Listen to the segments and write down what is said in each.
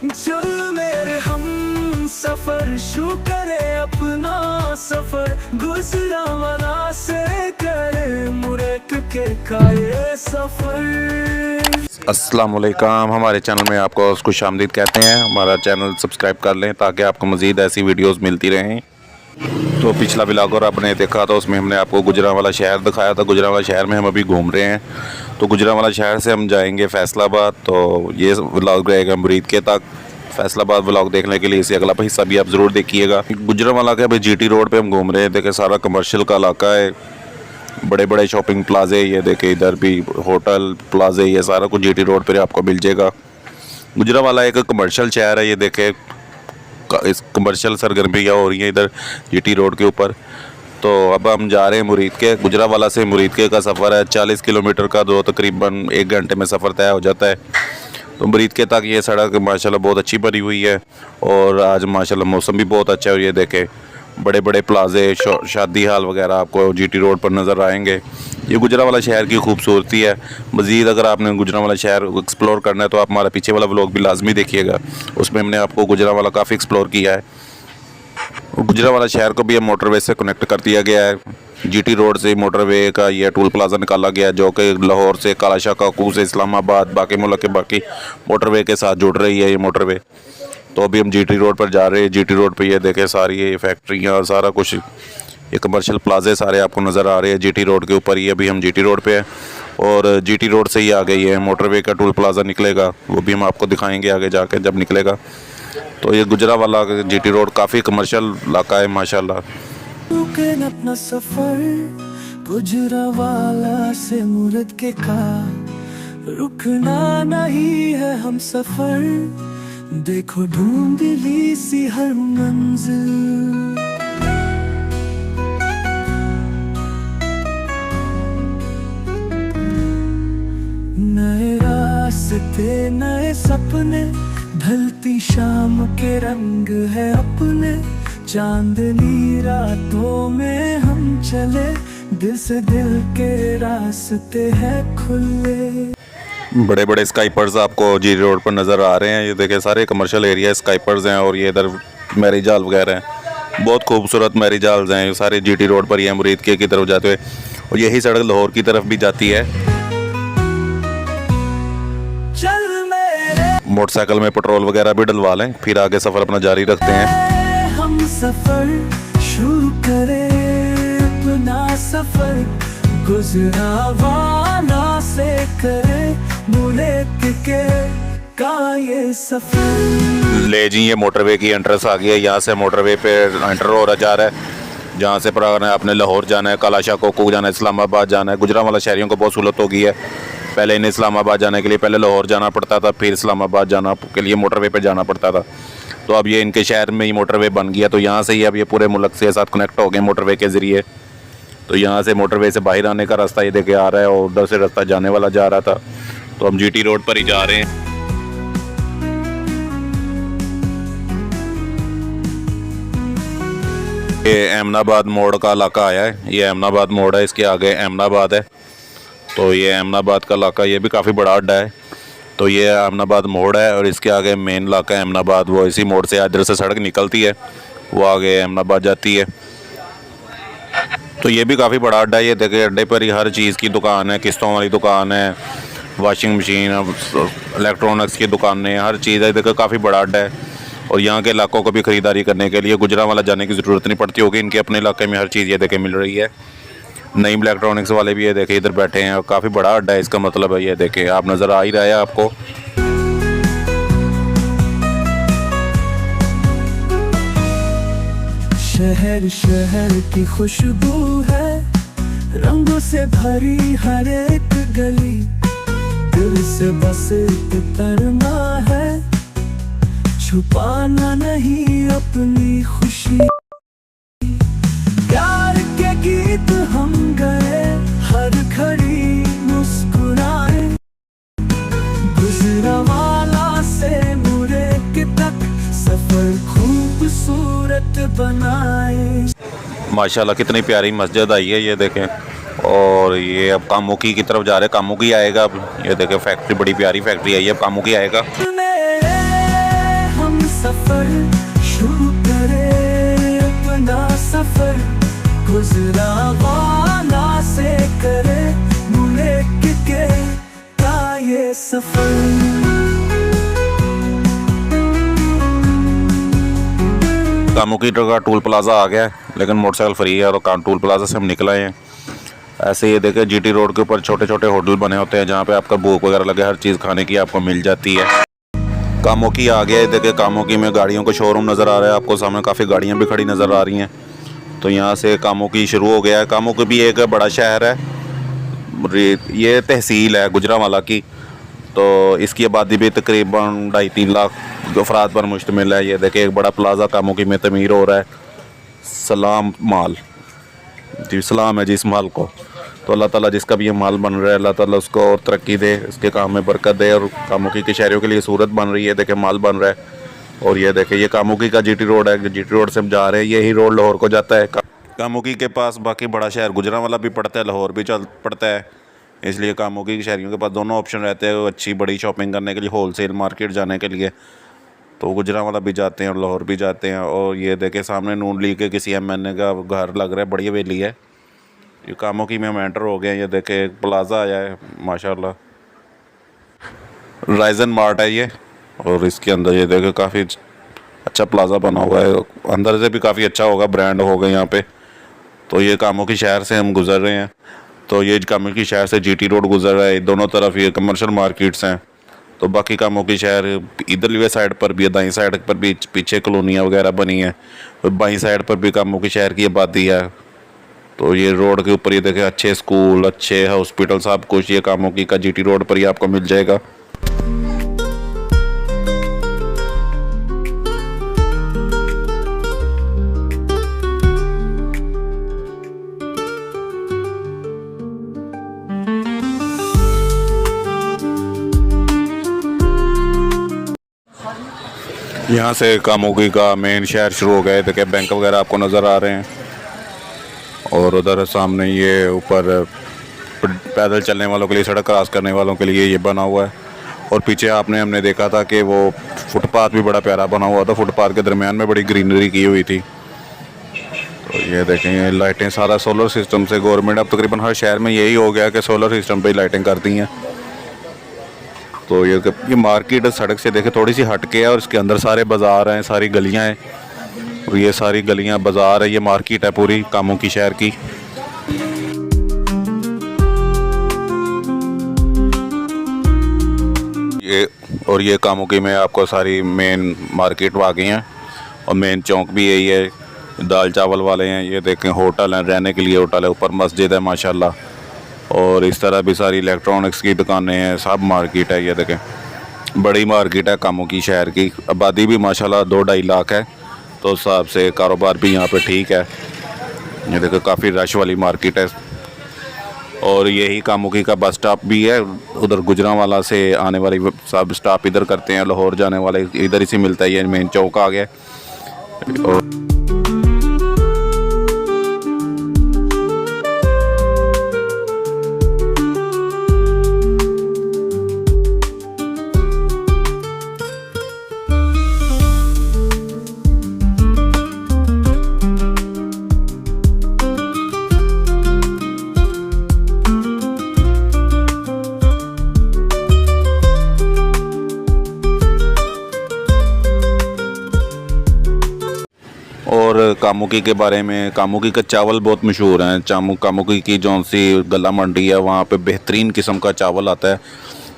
चल मेरे हम सफर शुरू करे अपना सफर, गुजरांवाला से करे मुरेक के का ये सफर। अस्सलाम वालेकुम, हमारे चैनल में आपको खुशामदीद कहते हैं। हमारा चैनल सब्सक्राइब कर लें ताकि आपको मज़ीद ऐसी वीडियोस मिलती रहें। तो पिछला व्लॉग और आपने देखा था, उसमें हमने आपको गुजरांवाला शहर दिखाया था। गुजरांवाला शहर में हम अभी घूम रहे हैं। तो गुजरांवाला शहर से हम जाएंगे फैसलाबाद। तो ये व्लॉग रहेगा मुरीद के तक। फैसलाबाद व्लॉग देखने के लिए इसे अगला हिस्सा भी आप ज़रूर देखिएगा। गुजरांवाला के अभी GT रोड पे हम घूम रहे हैं। देखें सारा कमर्शियल का इलाका है, बड़े बड़े शॉपिंग प्लाजे, ये देखे इधर भी होटल प्लाजे, ये सारा कुछ GT रोड पर आपको मिल जाएगा। गुजरांवाला एक कमर्शियल शहर है। ये देखे इस कमर्शियल सरगर्मियाँ हो रही हैं इधर GT रोड के ऊपर। तो अब हम जा रहे हैं मुरीद के। गुजरांवाला से मुरीद के का सफ़र है 40 किलोमीटर का, जो तकरीबन 1 घंटे में सफ़र तय हो जाता है। तो मुरीद के तक ये सड़क माशाल्लाह बहुत अच्छी बनी हुई है और आज माशाल्लाह मौसम भी बहुत अच्छा है। और ये देखें बड़े बड़े प्लाजे, शादी हाल वगैरह आपको GT रोड पर नज़र आएंगे। ये गुजरांवाला शहर की खूबसूरती है। मज़ीद अगर आपने गुजरांवाला शहर एक्सप्लोर करना है तो आप हमारा पीछे वाला व्लॉग भी लाजमी देखिएगा, उसमें हमने आपको गुजरांवाला काफ़ी एक्सप्लोर किया है। गुजरांवाला शहर को भी अब मोटरवे से कनेक्ट कर दिया गया है। GT रोड से मोटरवे का ये टूल प्लाजा निकाला गया है, जो कि लाहौर से, कालाशाह काकू से, इस्लामाबाद, बाकी मुल्क के बाकी मोटरवे के साथ जुड़ रही है ये मोटरवे। तो अभी हम GT रोड पर जा रहे हैं। GT रोड पे ये देखें सारी ये फैक्ट्रियाँ, सारा कुछ, ये कमर्शियल प्लाजे सारे आपको नज़र आ रहे हैं GT रोड के ऊपर। ये अभी हम GT रोड पे हैं और GT रोड से ही आ गई है मोटरवे का टूल प्लाजा निकलेगा, वो भी हम आपको दिखाएंगे आगे जाके जब निकलेगा। तो ये गुजरांवाला GT रोड काफ़ी कमर्शियल इलाका है माशाल्लाह। अपना सफर गुजरांवाला से मुरीद के का, रुकना नहीं है हम सफर, देखो ढूंढली सी हर मंजिल। नए रास्ते नए सपने, ढलती शाम के रंग है अपने, चांदनी रातों में हम चले, दिल से दिल के रास्ते हैं खुले। बड़े बड़े स्काइपर्स आपको GT रोड पर नज़र आ रहे हैं। ये देखें सारे कमर्शियल एरिया स्काइपर्स हैं और ये इधर मैरिज हॉल वगैरह हैं, बहुत खूबसूरत मैरिज हॉल्स हैं। ये सारे GT रोड पर ही हैं मुरीद के की तरफ जाते हुए, और यही सड़क लाहौर की तरफ भी जाती है। मोटरसाइकिल में पेट्रोल वगैरह भी डलवा लें, फिर आगे सफ़र अपना जारी रखते हैं। हम सफ़र शुरू करें अपना सफ़र, गुजरांवाला से करें मुरीद के का ये सफ़र। ले जी ये मोटरवे की एंट्रेंस आ गई है। यहाँ से मोटरवे पे एंटर हो रहा जा रहा है, जहाँ से आपने लाहौर जाना है, कालाशाह काकू जाना है, इस्लामाबाद जाना है। गुजरांवाला शहरियों को बहुत सहूलत हो गई है। पहले इन्हें इस्लामाबाद जाने के लिए पहले लाहौर जाना पड़ता था, फिर इस्लामाबाद जाना के लिए मोटरवे पर जाना पड़ता था। तो अब ये इनके शहर में ही मोटरवे बन गया। तो यहाँ से ही अब ये पूरे मुल्क से साथ कनेक्ट हो गए मोटरवे के ज़रिए। तो यहाँ से मोटरवे से बाहर आने का रास्ता ये देखे आ रहा है और उधर से रास्ता जाने वाला जा रहा था। तो हम GT रोड पर ही जा रहे हैं। ये अहमदाबाद मोड़ का इलाका आया है। ये अहमदाबाद मोड़ है, इसके आगे अहमदाबाद है। तो ये अहमदाबाद का इलाका, ये भी काफ़ी बड़ा अड्डा है। तो ये अहमदाबाद मोड़ है और इसके आगे मेन इलाका है अहमदाबाद। वो इसी मोड़ से इधर से सड़क निकलती है, वो आगे अहमदाबाद जाती है। तो ये भी काफ़ी बड़ा अड्डा है। ये देखिए अड्डे पर ही हर चीज़ की दुकान है, किस्तों वाली दुकान है, वॉशिंग मशीन, इलेक्ट्रॉनिक्स की दुकानें, हर चीज़ है। देखो काफ़ी बड़ा अड्डा है और यहाँ के इलाकों को भी ख़रीदारी करने के लिए गुजरांवाला जाने की ज़रूरत नहीं पड़ती होगी। इनके अपने इलाके में हर चीज़ ये देखे मिल रही है। नईम इलेक्ट्रॉनिक्स वाले भी ये देखे इधर बैठे हैं और काफ़ी बड़ा अड्डा है। इसका मतलब है ये देखें आप नज़र आ ही रहा है आपको। शहर शहर की खुशबू है, रंगों से भरी हर एक गली, दिल से बस तरना है, छुपाना नहीं अपनी खुशी। प्यार के गीत हम गए, हर घड़ी मुस्कुराए, गुजरांवाला से मुरीद तक सफर खूबसूरत बनाए। माशाल्लाह कितनी प्यारी मस्जिद आई है ये देखें। और ये अब कामुकी की तरफ जा रहे हैं, कामुकी आएगा अब। ये देखें फैक्ट्री, बड़ी प्यारी फैक्ट्री आई है, अब कामुकी आएगा। सफर, शुरू करे अपना सफर, गुजरांवाला से करे बुलेट के का ये सफर। कामुकी का टूल प्लाजा आ गया है, लेकिन मोटरसाइकिल फ्री है और टूल प्लाजा से हम निकल आए हैं। ऐसे ये देखें जीटी रोड के ऊपर छोटे छोटे होटल बने होते हैं जहाँ पे आपका भूख वगैरह लगे, हर चीज़ खाने की आपको मिल जाती है। कामुकी आ गया है, देखे कामुकी में गाड़ियों का शोरूम नज़र आ रहा है आपको, सामने काफ़ी गाड़ियाँ भी खड़ी नज़र आ रही हैं। तो यहाँ से कामुकी शुरू हो गया है। कामुकी भी एक बड़ा शहर है, ये तहसील है गुजरांवाला की, तो इसकी आबादी भी तकरीबन 2.5-3 लाख अफराद पर मुश्तमिल है। ये देखे एक बड़ा प्लाजा कामुकी में तमीर हो रहा है, सलाम माल जी, सलाम है जी इस माल को। तो अल्लाह ताला जिसका भी ये माल बन रहा है अल्लाह ताला उसको और तरक्की दे, इसके काम में बरकत दे, और कामुकी के शहरियों के लिए सूरत बन रही है। देखे माल बन रहा है। और ये देखे ये कामुकी का जीटी रोड है, जीटी रोड से हम जा रहे हैं, यही रोड लाहौर को जाता है। कामुकी के पास बाकी बड़ा शहर गुजरांवाला भी पड़ता है, लाहौर भी चल पड़ता है, इसलिए कामुकी के शहरियों के पास दोनों ऑप्शन रहते हैं अच्छी बड़ी शॉपिंग करने के लिए, होलसेल मार्केट जाने के लिए। तो गुजरांवाला भी जाते हैं और लाहौर भी जाते हैं। और ये देखे सामने नून लीग के किसी MNA का घर लग रहा है, बड़ी हवेली है। ये कामुकी में हम एंटर हो गए हैं। ये देखे एक प्लाजा आया है माशाल्लाह, राइजन मार्ट है ये, और इसके अंदर ये देखे काफ़ी अच्छा प्लाजा बना हुआ है, अंदर से भी काफ़ी अच्छा होगा, ब्रांड होगा यहाँ पे। तो ये कामुकी शहर से हम गुजर रहे हैं। तो ये कामुकी शहर से जीटी रोड गुजर रहा है, दोनों तरफ ये कमर्शियल मार्केट्स हैं। तो बाकी कामुकी शहर इधरली साइड पर भी है, दाईं साइड पर भी पीछे कॉलोनियाँ वगैरह बनी हैं, और बाईं साइड पर भी कामुकी शहर की आबादी है। तो ये रोड के ऊपर ये देखें अच्छे स्कूल, अच्छे हॉस्पिटल, सब कुछ ये कामुकी का जीटी रोड पर ही आपको मिल जाएगा। यहाँ से कामुकी का मेन शहर शुरू हो गया है। देखिए बैंक वगैरह आपको नज़र आ रहे हैं, और उधर सामने ये ऊपर पैदल चलने वालों के लिए, सड़क क्रॉस करने वालों के लिए ये बना हुआ है। और पीछे हमने देखा था कि वो फुटपाथ भी बड़ा प्यारा बना हुआ था, फुटपाथ के दरमियान में बड़ी ग्रीनरी की हुई थी। तो ये देखें ये लाइटें सारा सोलर सिस्टम से, गवर्नमेंट अब तकरीबन हर शहर में यही हो गया कि सोलर सिस्टम पर ही लाइटिंग करती हैं। तो ये मार्केट सड़क से देखे थोड़ी सी हट के है, और इसके अंदर सारे बाज़ार हैं, सारी गलियां हैं, और ये सारी गलियां बाज़ार है, ये मार्केट है पूरी कामुकी शहर की। ये कामुकी में आपको सारी मेन मार्केट आ गई हैं, और मेन चौक भी यही है, दाल चावल वाले हैं, ये देखें होटल हैं, रहने के लिए होटल है, ऊपर मस्जिद है माशाल्लाह, और इस तरह भी सारी इलेक्ट्रॉनिक्स की दुकानें हैं, सब मार्केट है। ये देखें बड़ी मार्केट है कामुकी शहर की, आबादी भी माशाल्लाह 2-2.5 लाख है, तो उस हिसाब से कारोबार भी यहाँ पे ठीक है। ये देखो काफ़ी रश वाली मार्केट है। और यही कामुकी का बस स्टॉप भी है, उधर गुजरांवाला से आने वाली सब स्टॉप इधर करते हैं, लाहौर जाने वाले इधर ही से मिलता है। ये मेन चौक आ गया। और कामुकी के बारे में, कामुकी का चावल बहुत मशहूर है। कामुकी की जौन सी गला मंडी है वहाँ पे बेहतरीन किस्म का चावल आता है,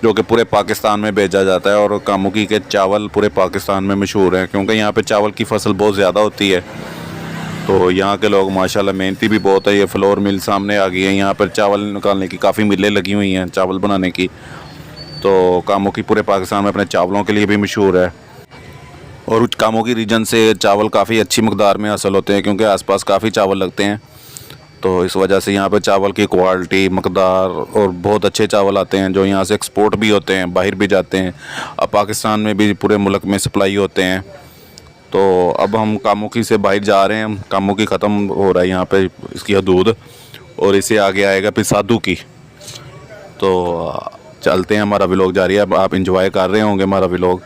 जो कि पूरे पाकिस्तान में भेजा जाता है। और कामुकी के चावल पूरे पाकिस्तान में मशहूर हैं, क्योंकि यहाँ पे चावल की फसल बहुत ज़्यादा होती है। तो यहाँ के लोग माशाल्लाह मेहनती भी बहुत है। ये फ्लोर मिल सामने आ गई है, यहाँ पर चावल निकालने की काफ़ी मिलें लगी हुई हैं चावल बनाने की। तो कामुकी पूरे पाकिस्तान में अपने चावलों के लिए भी मशहूर है। और कामुकी रीजन से चावल काफ़ी अच्छी मकदार में हासिल होते हैं, क्योंकि आसपास काफ़ी चावल लगते हैं। तो इस वजह से यहाँ पे चावल की क्वालिटी, मकदार और बहुत अच्छे चावल आते हैं, जो यहाँ से एक्सपोर्ट भी होते हैं, बाहर भी जाते हैं। अब पाकिस्तान में भी पूरे मुल्क में सप्लाई होते हैं। तो अब हम कामुकी से बाहर जा रहे हैं, कामुकी ख़त्म हो रहा है यहाँ पे इसकी हदूद, और इसे आगे आएगा फिर साधु की। तो चलते हैं, हमारा व्लॉग जारी है। अब आप इंजॉय कर रहे होंगे हमारा व्लॉग।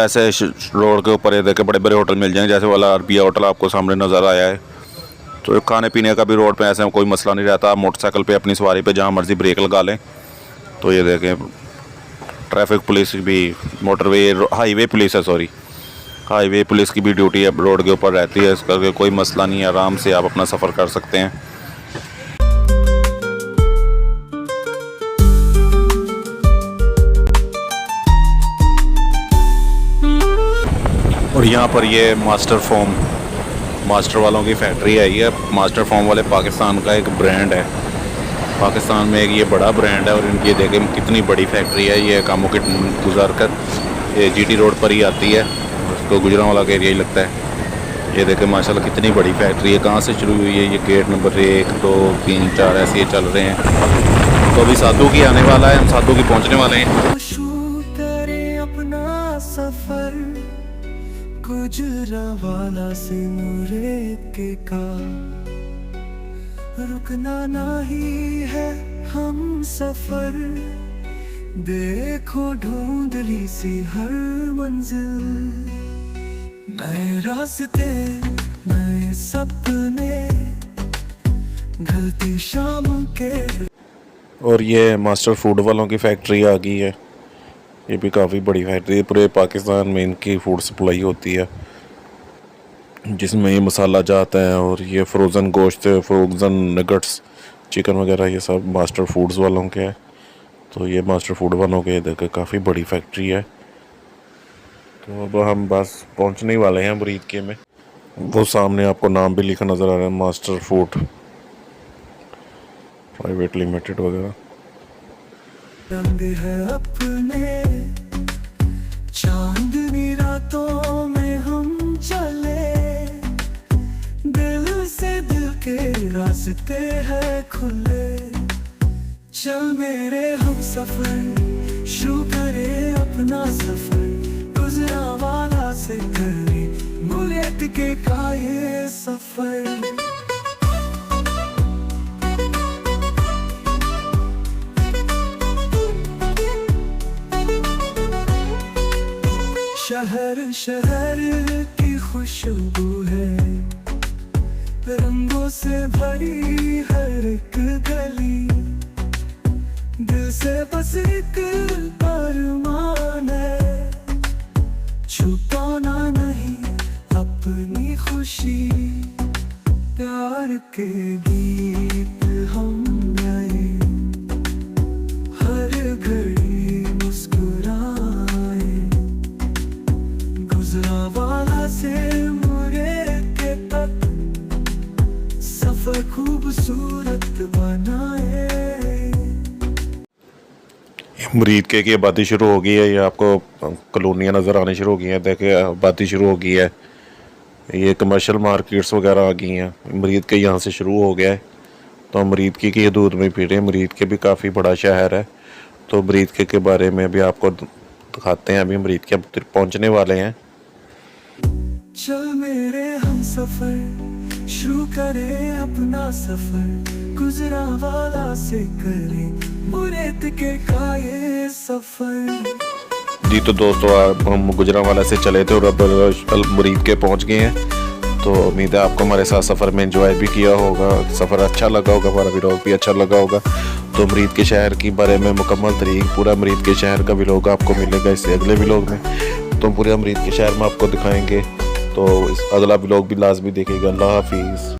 ऐसे रोड के ऊपर ये देखे बड़े बड़े होटल मिल जाएंगे, जैसे वाला अरबिया होटल आपको सामने नज़र आया है। तो खाने पीने का भी रोड पे ऐसे कोई मसला नहीं रहता। आप मोटरसाइकिल पे अपनी सवारी पे जहाँ मर्ज़ी ब्रेक लगा लें। तो ये देखें ट्रैफिक पुलिस भी, मोटरवे हाईवे पुलिस है, सॉरी हाईवे पुलिस की भी ड्यूटी अब रोड के ऊपर रहती है। इस करके कोई मसला नहीं है, आराम से आप अपना सफ़र कर सकते हैं। और यहाँ पर ये मास्टर वालों की फैक्ट्री है। ये मास्टर फोम वाले पाकिस्तान का एक ब्रांड है। पाकिस्तान में एक ये बड़ा ब्रांड है और इनकी देखें कितनी बड़ी फैक्ट्री है। ये कामों के गुजार कर ये जीटी रोड पर ही आती है, उसको गुजरांवाला का एरिया ही लगता है। ये देखें माशाल्लाह कितनी बड़ी फैक्ट्री है। कहाँ से शुरू हुई है? ये गेट नंबर 1 2 3 4 ऐसे ये चल रहे हैं। तो अभी साधु की आने वाला है, हम साधु की पहुँचने वाले हैं। अपना सफर गुजरांवाला से मुरेद का, रुकना नहीं है हम सफर, देखो ढूंढली सी हर मंजिल, नए रास्ते नए सपने ढलती शाम के। और ये मास्टर फूड वालों की फैक्ट्री आ गई है। ये भी काफ़ी बड़ी फैक्ट्री है, पूरे पाकिस्तान में इनकी फूड सप्लाई होती है, जिसमें ये मसाला जाता है और ये फ्रोज़न गोश्त, फ्रोज़न नगट्स, चिकन वगैरह ये सब मास्टर फूड्स वालों के है। तो ये मास्टर फूड वालों के देखो काफ़ी बड़ी फैक्ट्री है। तो अब हम बस पहुंचने वाले हैं मुरीद के में। वो सामने आपको नाम भी लिखा नज़र आ रहा है, मास्टर फूड प्राइवेट लिमिटेड वगैरह। रंग है अपने चांदनी रातों में हम चले, दिल से दिल के रास्ते हैं खुले, चल मेरे हम सफर शुरू करें अपना सफर, गुजरांवाला से करें मुरीद के का ये सफर। शहर शहर की खुशबू है, रंगों से भरी हर एक गली, दिल से बस एक अरमान है, छुपाना नहीं अपनी खुशी, प्यार के गीत हम गाए, हर घड़ी मुस्कुराए, गुजरांवाला से मुरीद के तक सफर खूबसूरत बनाए। मुरीद के की आबादी शुरू हो गई है। ये आपको कॉलोनियाँ नज़र आने शुरू हो गई हैं। देखिए आबादी शुरू हो गई है। ये कमर्शियल मार्केट्स वगैरह आ गई हैं। मुरीद के यहाँ से शुरू हो गया है। तो हम मुरीद की हदूद में फिर रहे हैं। मुरीद के भी काफ़ी बड़ा शहर है। तो मुरीद के बारे में भी आपको दिखाते हैं। अभी मुरीद के पहुँचने वाले हैं। चल मेरे हम सफर शुरू करें अपना सफर, गुजरांवाला से करें मुरीद के का ये सफर। जी तो दोस्तों हम गुजरांवाला से चले थे और अब मुरीद के पहुंच गए हैं। तो उम्मीद है आपको हमारे साथ सफ़र में एंजॉय भी किया होगा, सफ़र अच्छा लगा होगा, हमारा व्लॉग भी अच्छा लगा होगा। तो मुरीद के शहर के बारे में मुकम्मल तरीक पूरा मुरीद के शहर का व्लॉग आपको मिलेगा इससे अगले व्लॉग में। तो पूरे मुरीद के शहर में आपको दिखाएंगे। तो इस अगला व्लॉग भी लाजमी देखिएगा। अल्लाह हाफिज़।